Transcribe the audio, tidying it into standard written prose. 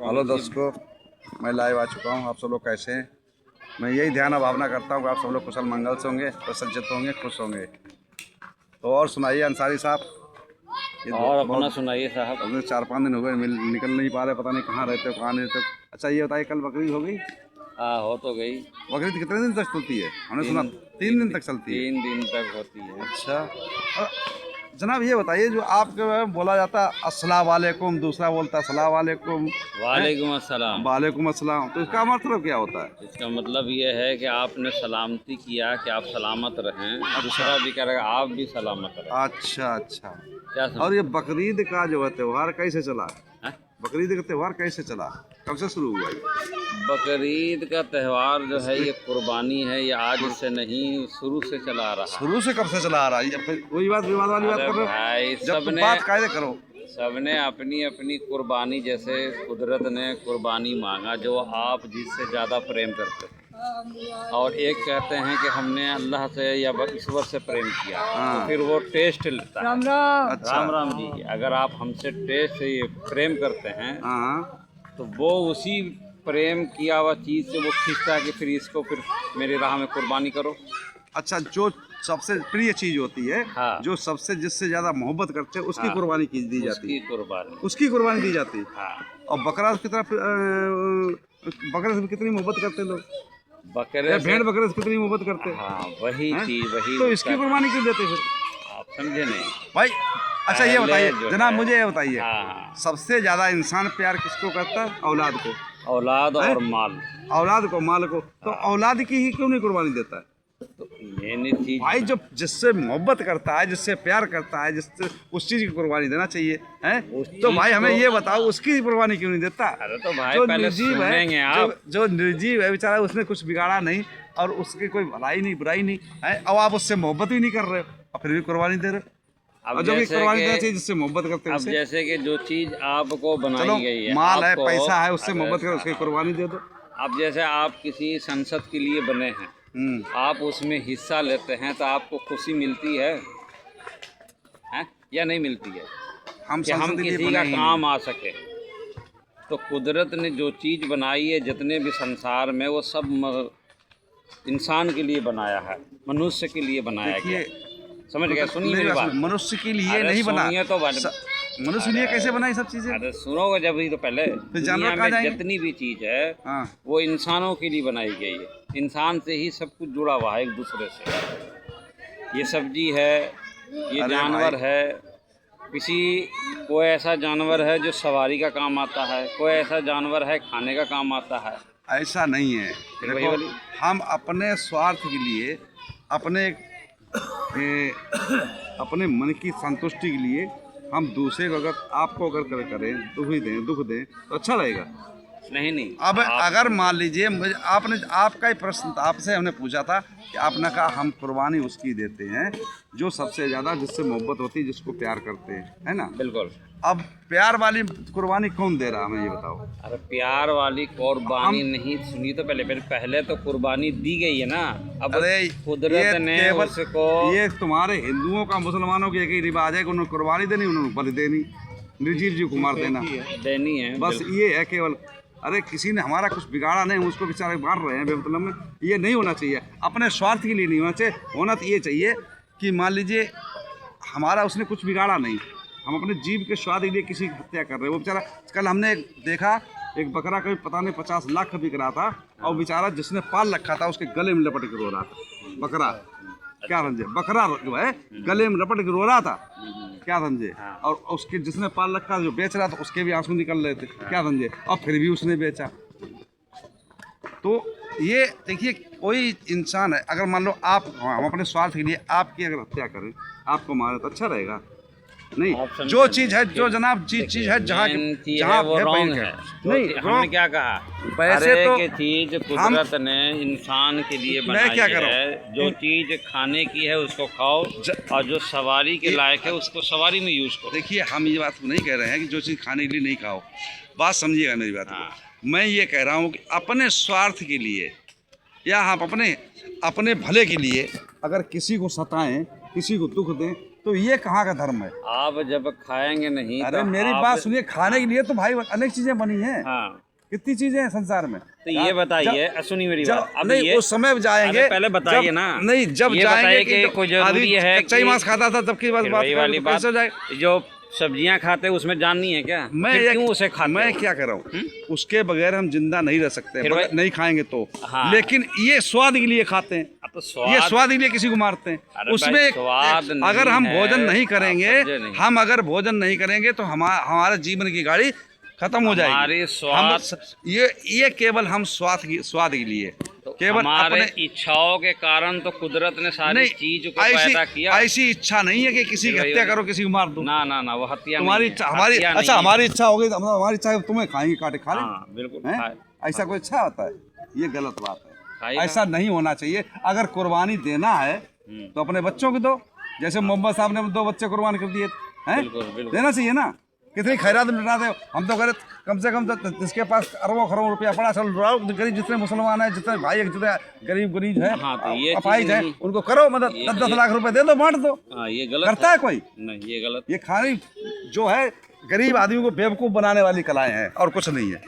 Hello दर्शकों, मैं live आ चुका हूँ। आप सब लोग कैसे हैं? मैं यही ध्यान भावना करता हूँ कि आप सब लोग कुशल मंगल से होंगे, प्रसन्नचित्त होंगे, खुश होंगे। तो और सुनाइए अंसारी साहब। और अपना सुनाइए साहब। अपने 4-5 दिन हो गए निकल नहीं पा रहे, पता नहीं कहाँ रहते हो, कहाँ नहीं रहते हो। अच्छा ये बताइए, कल बकरीद हो गई? हाँ, हो तो गई। बकरीद कितने दिन तक चलती है? हमने सुना 3 दिन तक चलती है। 3 दिन तक होती है। अच्छा जनाब, ये बताइए, जो आपके बोला जाता है अस्सलाम वालेकुम, दूसरा बोलता है अस्सलाम वालेकुम, वालेकुम अस्सलाम। वालेकुम अस्सलाम, तो इसका मतलब क्या होता है? इसका मतलब ये है कि आपने सलामती किया कि आप सलामत रहें, दूसरा भी करेगा आप भी सलामत रहें। अच्छा अच्छा। क्या और समझ? ये बकरीद का जो है त्यौहार कैसे चला? हैं? बकरीद का त्यौहार कैसे चला, कब से शुरू हुआ ये? बकरीद का त्यौहार जो है ये कुर्बानी है, ये आज से नहीं शुरू से चला आ रहा है। शुरू से कब से चला आ रहा है? ये फिर वही बात, विवाद वाली बात अरे कर रहे भाई, हो? जब तुम बात कायदे करो। सबने अपनी अपनी कुर्बानी, जैसे कुदरत ने कुर्बानी मांगा जो आप जिससे ज़्यादा प्रेम करते हैं, और एक कहते हैं कि हमने अल्लाह से या ईश्वर से प्रेम किया, तो फिर वो टेस्ट लेता है। राम राम। अच्छा। राम राम जी। अगर आप हमसे टेस्ट से ये प्रेम करते हैं हाँ तो वो उसी प्रेम किया हुआ चीज़ से वो खींचता है कि फिर इसको फिर मेरी राह में कुर्बानी करो। अच्छा, जो सबसे प्रिय चीज होती है, हाँ। जो सबसे जिससे ज्यादा मोहब्बत करते हैं उसकी हाँ। कुर्बानी की दी जाती उसकी है, कुर्बानी। उसकी कुर्बानी दी जाती है। हाँ। और बकरा की तरफ बकरे से कितनी मोहब्बत करते हैं लोग, बकरे या से। भेड़ बकरे से कितनी मोहब्बत करते हैं? हाँ, वही हैं? चीज़, वही तो इसकी कुर्बानी क्यों देते फिर आप समझे नहीं भाई? अच्छा ये पहले बताइए जो जनाब, है। मुझे ये बताइए, हाँ। सबसे ज्यादा इंसान प्यार किसको करता है? औलाद को। औलाद हैं? और माल। औलाद को, माल को। तो औलाद की ही क्यों नहीं कुर्बानी देता है तो ये नहीं चीज भाई? जो जिससे मोहब्बत करता है, जिससे प्यार करता है, जिससे उस चीज की कुर्बानी देना चाहिए, हैं? उस तो चीज भाई हमें को- ये बताओ, उसकी कुर्बानी क्यों नहीं देता? अरे तो भाई जो पहले निर्जीव है, सुनेंगे आप। जो निर्जीव है बेचारा, उसने कुछ बिगाड़ा नहीं और उसकी कोई भलाई नहीं, बुराई नहीं है, और आप उससे मोहब्बत भी नहीं कर रहे हो और फिर भी कुर्बानी दे रहे हो। अब और जो भी जैसे कुर्बानी देना कि चाहिए जिससे मोहब्बत करते हैं अब उसे। जैसे कि जो चीज आपको चलो, बनाई गई है, माल है, आपको- पैसा है, उससे अरे मोहब्बत करो, उसकी कुर्बानी दे दो। अब जैसे आप किसी संसद के लिए बने हैं, आप उसमें हिस्सा लेते हैं तो आपको खुशी मिलती है, हैं? या नहीं मिलती है हम कि हम संसद के लिए किसी बने का ही काम आ सके? तो कुदरत ने जो चीज़ बनाई है जितने भी संसार में, वो सब इंसान के लिए बनाया है, मनुष्य के लिए बनाया गया। देखिए, समझ गए? सुनिए मेरी बात। मनुष्य के लिए अरे नहीं बना। सुनिए तो मनुष्य के लिए कैसे बना ये सब चीजें? अरे सुनोगे जब ही तो पहले। जानवर दुनिया कहाँ में जाएंगे? जितनी भी चीज़ है हाँ। वो इंसानों के लिए बनाई गई है। इंसान से ही सब कुछ जुड़ा हुआ है एक दूसरे से। ये सब्जी है, ये अरे जानवर भाई। है, किसी कोई ऐसा जानवर है जो सवारी का काम आता है, कोई ऐसा जानवर है खाने का काम आता है। ऐसा नहीं है। वही देखो, वाली। हम अपने स्वार्थ के लिए, अपने अपने मन की संतुष्टि के लिए हम दूसरे को, अगर आपको अगर करें, दुख दें तो अच्छा रहेगा। नहीं अब अगर मान लीजिए आपने, आपका ही प्रश्न था, आपसे हमने पूछा था कि आपने कहा हम कुर्बानी उसकी देते हैं जो सबसे ज़्यादा जिससे मोहब्बत होती है, जिसको प्यार करते हैं, है ना? बिल्कुल। अब प्यार वाली कुर्बानी कौन दे रहा है, हमें ये बताओ। अरे प्यार वाली कुर्बानी नहीं, सुनिए तो पहले तो कुर्बानी दी गई है ना। अब अरे कुदरत ने केवल उसको, ये तुम्हारे हिंदुओं का, मुसलमानों की एक ही रिवाज है कि उन्होंने कुर्बानी देनी, उन्होंने बलि देनी, निर्जीव जी को मार देना, देनी है। बस ये है केवल। अरे किसी ने हमारा कुछ बिगाड़ा नहीं, उसको बेचारे मार रहे हैं बेमतलब में, ये नहीं होना चाहिए। अपने स्वार्थ के लिए नहीं होना चाहिए। होना तो ये चाहिए कि मान लीजिए हमारा उसने कुछ बिगाड़ा नहीं, हम अपने जीव के स्वाद के लिए किसी की हत्या कर रहे हैं। वो बेचारा, कल हमने देखा एक बकरा का पता नहीं 50 लाख का बिक रहा था, और बेचारा जिसने पाल रखा था उसके गले में लपट के रो रहा था। बकरा, क्या समझे? बकरा जो है गले में लपट के रो रहा था, क्या समझे? और उसके जिसने पाल रखा, जो बेच रहा था, उसके भी आंसू निकल रहे थे, क्या समझे? और फिर भी उसने बेचा। तो ये देखिए, कोई इंसान है, अगर मान लो आप, हम अपने स्वार्थ के लिए आपकी अगर हत्या करें, आपको मारे तो अच्छा रहेगा नहीं? जो चीज़ है, जो जनाब चीज़ है, जहाँ वो रॉन्ग है। नहीं, हमने क्या कहा? पैसे तो के चीज कुदरत ने इंसान के लिए बनाई क्या करूं? है। जो चीज खाने की है उसको खाओ, और जो सवारी के लायक है उसको सवारी में यूज करो। देखिए, हम ये बात नहीं कह रहे हैं कि जो चीज़ खाने के लिए नहीं खाओ, बात समझिएगा मेरी बात को। मैं ये कह रहा हूँ कि अपने स्वार्थ के लिए, या हम अपने भले के लिए अगर किसी को सताएं, किसी को दुख दें, तो ये कहाँ का धर्म है? आप जब खाएंगे नहीं अरे तो मेरी आप... बात सुनिए, खाने के लिए तो भाई अनेक चीजें बनी हैं। हाँ, कितनी चीजें हैं संसार में। तो ये बताइए, सुनिए मेरी बात। अब नहीं ये उस समय जाएंगे, अरे पहले बताइए ना। नहीं जब ये जाएंगे बताइए कि कोई जरूरी है कच्चा ही मांस खाता था तब की बात फिर वही वाली तो बात, कैसे जाए? जो सब्जियां खाते हैं उसमें जान नहीं है क्या? मैं फिर क्यों उसे खाते मैं हो? क्या कर रहा हूँ, उसके बगैर हम जिंदा नहीं रह सकते, फिर मगर नहीं खाएंगे तो। हाँ। लेकिन ये स्वाद के लिए खाते हैं, अब तो ये स्वाद, स्वाद के लिए किसी को मारते हैं। अरे उसमें भाई, स्वाद अगर हम नहीं भोजन है, नहीं आप करेंगे, समझे नहीं। हम अगर भोजन नहीं करेंगे तो हमारे जीवन की गाड़ी खत्म हो जाएगी। हमारी हम स्वाद, ये केवल हम स्वाद के लिए, केवल हमारे अपने इच्छाओं के कारण तो कुदरत ने सारी नहीं, चीज को पैदा किया। ऐसी इच्छा नहीं है कि किसी की हत्या करो, किसी को मार दो। ना ना ना, वो हत्या तुम्हारी नहीं है, इच्छा हमारी, हत्या अच्छा नहीं हमारी इच्छा हो गई तो हमारी इच्छा है तुम्हें खाएंगे, काटे खा ले। हाँ बिल्कुल, हैं? खाए। ऐसा कोई इच्छा होता है? ये गलत बात है, खाइएगा। ऐसा नहीं होना चाहिए। अगर कुर्बानी देना है तो अपने बच्चों को दो, जैसे मोहम्मद साहब ने 2 बच्चे कुर्बान कर दिए हैं, बिल्कुल बिल्कुल। देना चाहिए ना। कितनी खैरात लुटाते हो, हम तो करे कम से कम तो जिसके पास अरबों खरबों रुपया पड़ा, चल रहा गरीब, जितने मुसलमान हैं, जितने भाई हैं, जितने गरीब है, हाँ, तो ये अपाहिज चीज़ है, नहीं। उनको करो मदद। 10-10 लाख रुपए दे दो, बांट दो। हाँ, ये गलत करता है कोई? नहीं, ये गलत। ये खाली जो है गरीब आदमी को बेवकूफ़ बनाने वाली कलाएं हैं और कुछ नहीं है।